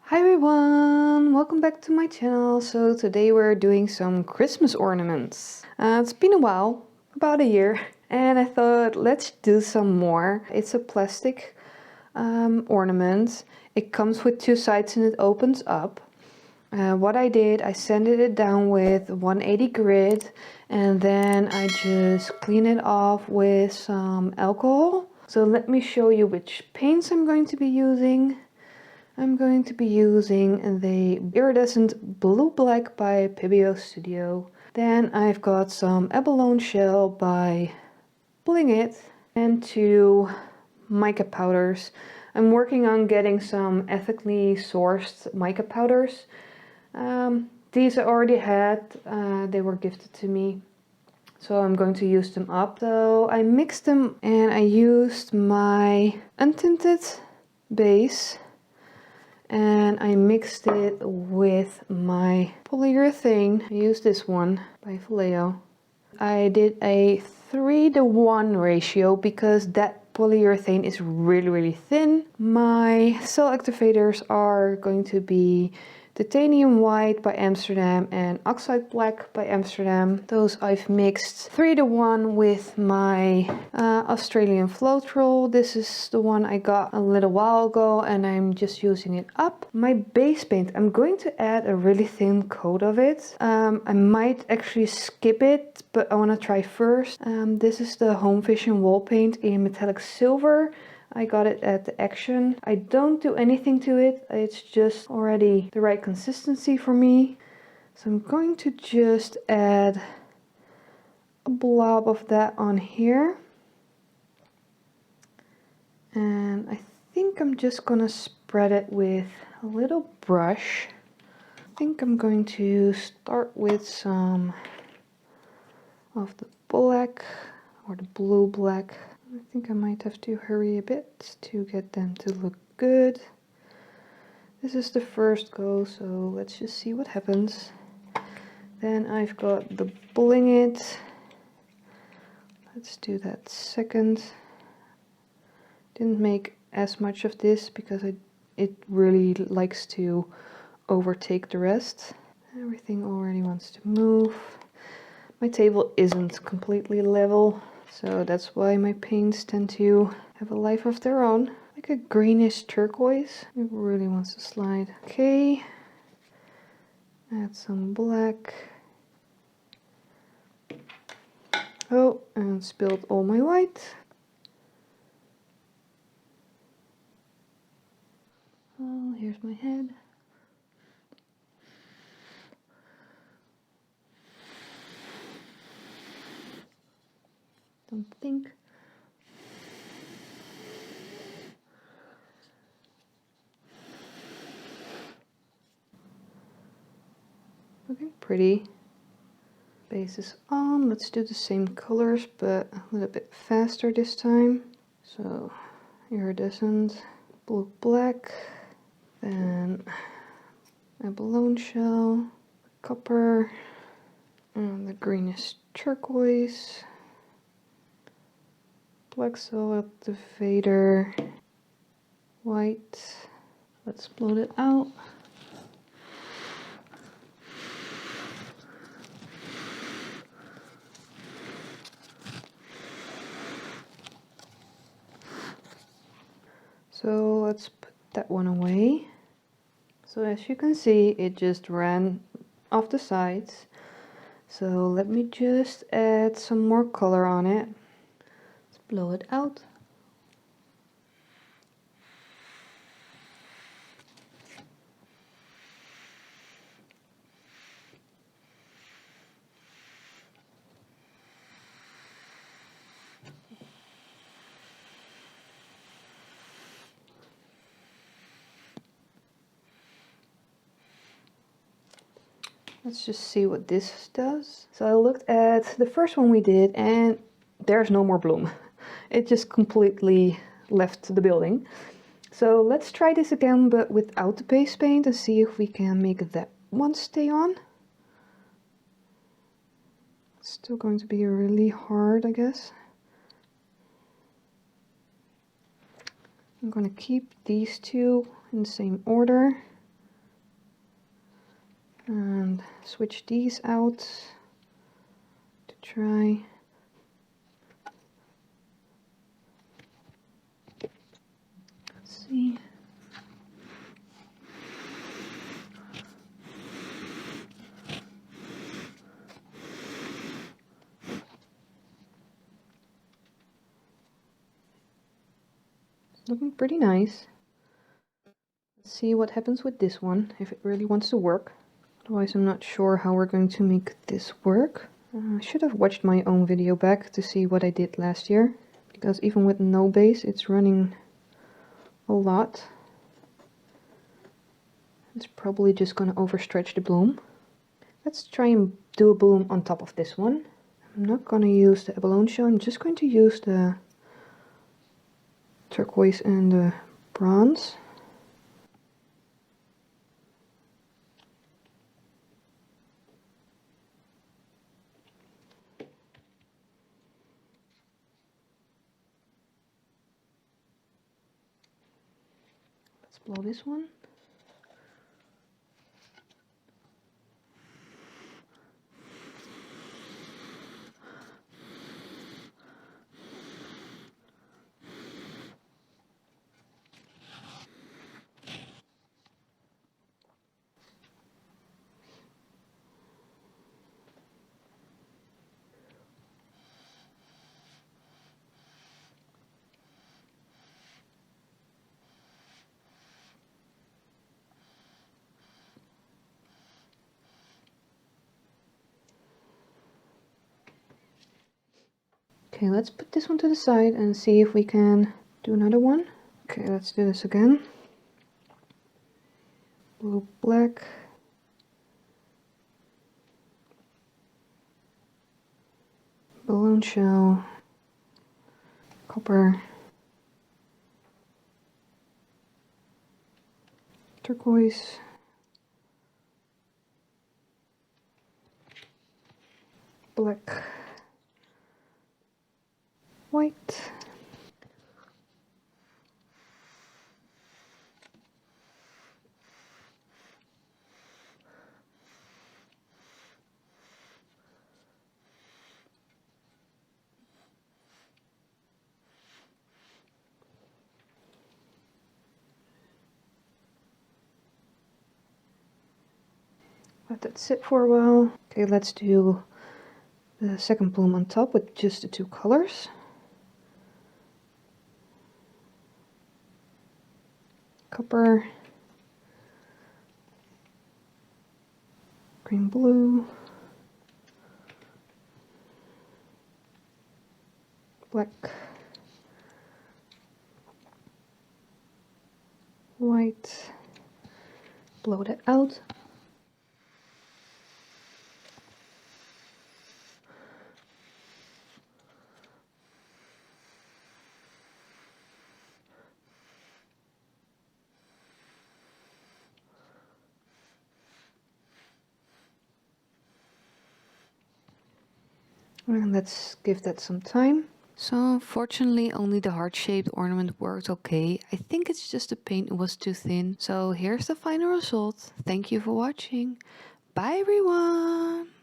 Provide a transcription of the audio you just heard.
Hi everyone, welcome back to my channel. So today we're doing some Christmas ornaments. It's been a while, about a year, and I thought let's do some more. It's a plastic ornament. It comes with two sides and it opens up. What I did, I sanded it down with 180 grit and then I just clean it off with some alcohol. So let me show you which paints I'm going to be using. I'm going to be using the iridescent blue black by Pibio Studio. Then I've got some abalone shell by Bling It and two mica powders. I'm working on getting some ethically sourced mica powders. These I already had, they were gifted to me. So I'm going to use them up. So I mixed them and I used my Untinted base. And I mixed it with my polyurethane. I used this one by Vallejo. I did a 3:1 ratio because that polyurethane is really thin. My cell activators are going to be titanium white by Amsterdam and oxide black by Amsterdam. Those I've mixed 3:1 with my Australian Floetrol. This is the one I got a little while ago and I'm just using it up. My base paint, I'm going to add a really thin coat of it. I might actually skip it, but I want to try first. This is the Home Vision wall paint in metallic silver. I got it at the Action. I don't do anything to it. It's just already the right consistency for me. So I'm going to just add a blob of that on here. And I think I'm just gonna spread it with a little brush. I think I'm going to start with some of the black or the blue black. I think I might have to hurry a bit to get them to look good. This is the first go, so let's just see what happens. Then I've got the Bling It. Let's do that second. Didn't make as much of this because it really likes to overtake the rest. Everything already wants to move. My table isn't completely level, so that's why my paints tend to have a life of their own. Like a greenish turquoise. It really wants to slide. Okay. Add some black. Oh, and spilled all my white. Oh, here's my head. Don't think. Looking pretty. Base is on. Let's do the same colors, but a little bit faster this time. So iridescent, blue black, then abalone shell, copper, and the greenish turquoise. Black cell activator, white. Let's blow it out. So let's put that one away. So as you can see, it just ran off the sides. So let me just add some more color on it. Blow it out. Let's just see what this does. So I looked at the first one we did and there's no more bloom. It just completely left the building. So let's try this again, but without the base paint and see if we can make that one stay on. It's still going to be really hard, I guess. I'm going to keep these two in the same order. And switch these out to try. Let's see. It's looking pretty nice. Let's see what happens with this one, if it really wants to work. Otherwise, I'm not sure how we're going to make this work. I should have watched my own video back to see what I did last year, because even with no base, it's running a lot. It's probably just going to overstretch the bloom. Let's try and do a bloom on top of this one. I'm not going to use the abalone shell, I'm just going to use the turquoise and the bronze. Let's blow this one. Okay, let's put this one to the side and see if we can do another one. Okay, let's do this again. Blue, black. Balloon shell. Copper. Turquoise. Black. White. Let that sit for a while. Okay, let's do the second bloom on top with just the two colors. Copper, green blue, black, white, blow that out. And let's give that some time. So unfortunately only the heart-shaped ornament worked okay. I think it's just the paint was too thin. So here's the final result. Thank you for watching. Bye everyone!